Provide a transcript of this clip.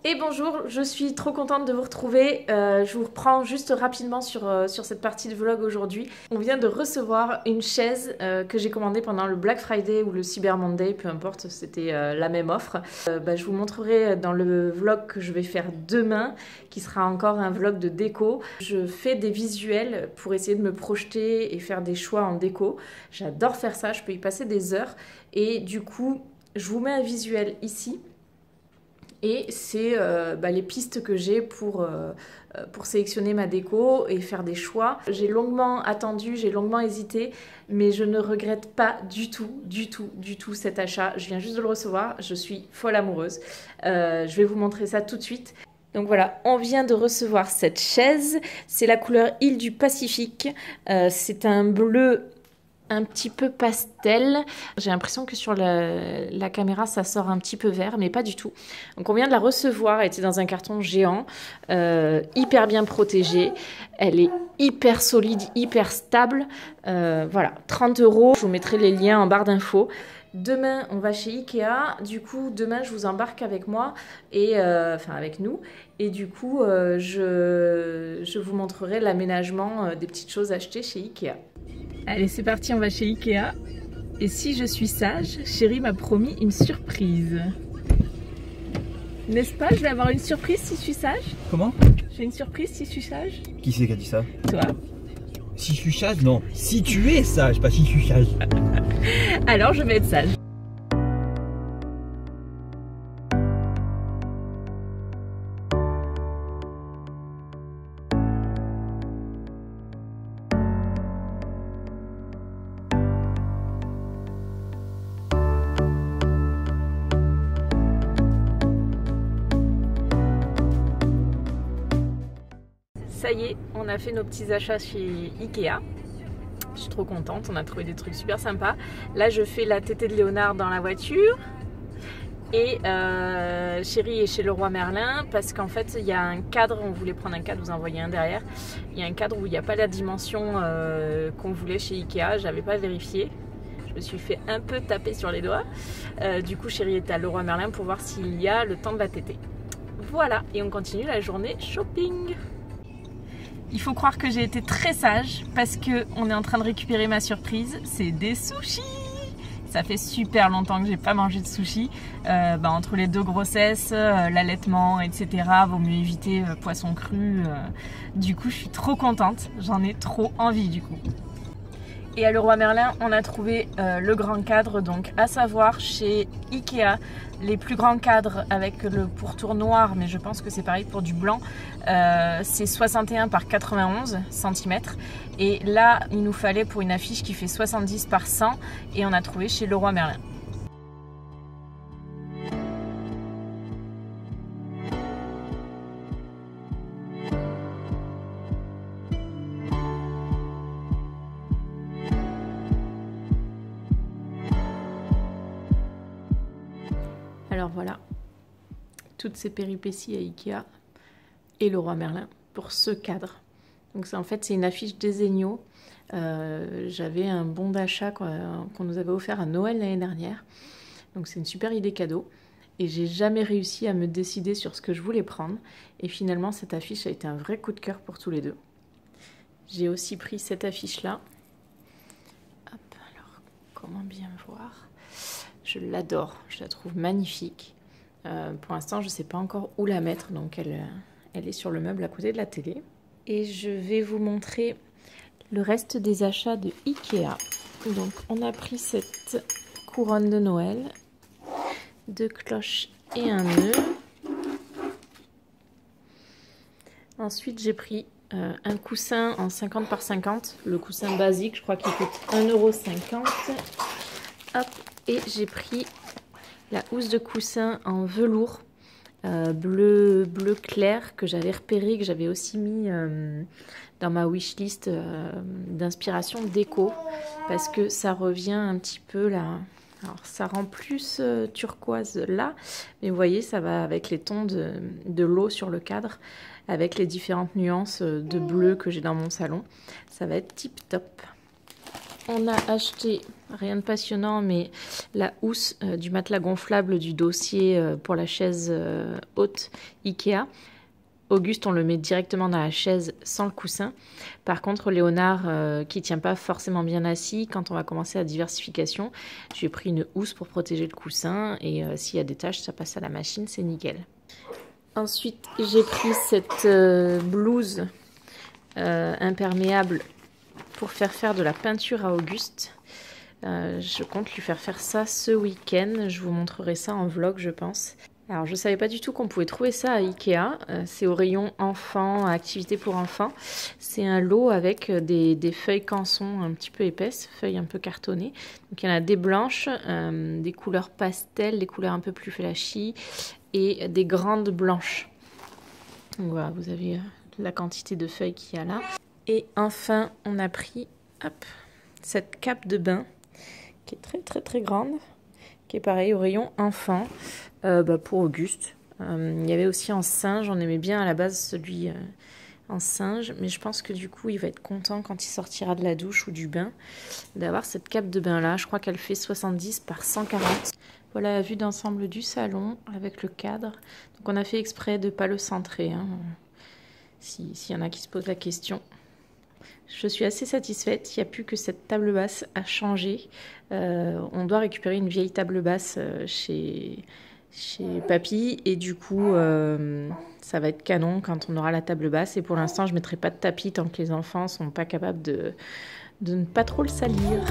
Et bonjour, je suis trop contente de vous retrouver. Je vous reprends juste rapidement sur cette partie de vlog aujourd'hui. On vient de recevoir une chaise que j'ai commandée pendant le Black Friday ou le Cyber Monday, peu importe, c'était la même offre. Je vous montrerai dans le vlog que je vais faire demain, qui sera encore un vlog de déco. Je fais des visuels pour essayer de me projeter et faire des choix en déco. J'adore faire ça, je peux y passer des heures. Et du coup, je vous mets un visuel ici. Et c'est les pistes que j'ai pour sélectionner ma déco et faire des choix. J'ai longuement attendu, j'ai longuement hésité, mais je ne regrette pas du tout cet achat. Je viens juste de le recevoir, je suis folle amoureuse. Je vais vous montrer ça tout de suite. Donc voilà, on vient de recevoir cette chaise. C'est la couleur Île du Pacifique. C'est un bleu un petit peu pastel. J'ai l'impression que sur la caméra ça sort un petit peu vert, mais pas du tout. Donc on vient de la recevoir, elle était dans un carton géant, hyper bien protégée. Elle est hyper solide, hyper stable. Voilà, 30 €. Je vous mettrai les liens en barre d'infos. Demain, on va chez Ikea. Du coup, demain, je vous embarque avec moi et avec nous. Et du coup, je vous montrerai l'aménagement des petites choses achetées chez Ikea. Allez, c'est parti, on va chez Ikea. Et si je suis sage, chérie m'a promis une surprise. N'est-ce pas? Je vais avoir une surprise si je suis sage. Comment? J'ai une surprise si je suis sage. Qui c'est qui a dit ça? Toi. Si je suis sage? Non. Si tu es sage, pas si je suis sage. Alors, je vais être sage. Ça y est, on a fait nos petits achats chez Ikea. Je suis trop contente, on a trouvé des trucs super sympas. Là, je fais la tétée de Léonard dans la voiture. Et chérie est chez Leroy Merlin parce qu'en fait, il y a un cadre, on voulait prendre un cadre, vous en voyez un derrière. Il y a un cadre où il n'y a pas la dimension qu'on voulait chez Ikea, j'avais pas vérifié. Je me suis fait un peu taper sur les doigts. Du coup, chérie est à Leroy Merlin pour voir s'il y a le temps de la tétée. Voilà, et on continue la journée shopping. Il faut croire que j'ai été très sage parce qu'on est en train de récupérer ma surprise, c'est des sushis. Ça fait super longtemps que j'ai pas mangé de sushis. Entre les deux grossesses, l'allaitement, etc. Vaut mieux éviter poisson cru. Du coup, je suis trop contente. J'en ai trop envie du coup. Et à Leroy Merlin, on a trouvé le grand cadre, donc à savoir chez Ikea, les plus grands cadres avec le pourtour noir, mais je pense que c'est pareil pour du blanc, c'est 61 par 91 cm. Et là, il nous fallait pour une affiche qui fait 70 par 100 et on a trouvé chez Leroy Merlin. Alors voilà, toutes ces péripéties à Ikea et Leroy Merlin pour ce cadre. Donc c'est une affiche Desenio. J'avais un bon d'achat qu'on nous avait offert à Noël l'année dernière. Donc c'est une super idée cadeau. Et j'ai jamais réussi à me décider sur ce que je voulais prendre. Et finalement cette affiche a été un vrai coup de cœur pour tous les deux. J'ai aussi pris cette affiche-là. Hop, alors comment bien voir? Je l'adore, je la trouve magnifique. Pour l'instant, je ne sais pas encore où la mettre, donc elle est sur le meuble à côté de la télé. Et je vais vous montrer le reste des achats de Ikea. Donc, on a pris cette couronne de Noël, 2 cloches et un nœud. Ensuite, j'ai pris un coussin en 50 par 50, le coussin basique, je crois qu'il coûte 1,50 €. Hop. Et j'ai pris la housse de coussin en velours bleu clair que j'avais repéré, que j'avais aussi mis dans ma wishlist d'inspiration déco parce que ça revient un petit peu là. Alors ça rend plus turquoise là, mais vous voyez ça va avec les tons de l'eau sur le cadre, avec les différentes nuances de bleu que j'ai dans mon salon. Ça va être tip top. On a acheté, rien de passionnant, mais la housse du matelas gonflable du dossier pour la chaise haute Ikea. Auguste, on le met directement dans la chaise sans le coussin. Par contre, Léonard, qui ne tient pas forcément bien assis, quand on va commencer la diversification, j'ai pris une housse pour protéger le coussin. Et s'il y a des taches, ça passe à la machine, c'est nickel. Ensuite, j'ai pris cette blouse imperméable pour faire de la peinture à Auguste. Je compte lui faire ça ce week-end. Je vous montrerai ça en vlog, je pense. Alors, je ne savais pas du tout qu'on pouvait trouver ça à Ikea. C'est au rayon enfants, activités pour enfants. C'est un lot avec des feuilles canson un petit peu épaisses, feuilles un peu cartonnées. Donc, il y en a des blanches, des couleurs pastel, des couleurs un peu plus flashy et des grandes blanches. Donc, voilà, vous avez la quantité de feuilles qu'il y a là. Et enfin, on a pris cette cape de bain qui est très très très grande, qui est pareil au rayon enfant. Pour Auguste. Il y avait aussi en singe, on aimait bien à la base celui en singe, mais je pense que du coup il va être content quand il sortira de la douche ou du bain d'avoir cette cape de bain là. Je crois qu'elle fait 70 par 140. Voilà la vue d'ensemble du salon avec le cadre. Donc on a fait exprès de ne pas le centrer, hein, s'il y en a qui se posent la question. Je suis assez satisfaite, il n'y a plus que cette table basse à changer. On doit récupérer une vieille table basse chez papy et du coup ça va être canon quand on aura la table basse, et pour l'instant je ne mettrai pas de tapis tant que les enfants sont pas capables de ne pas trop le salir.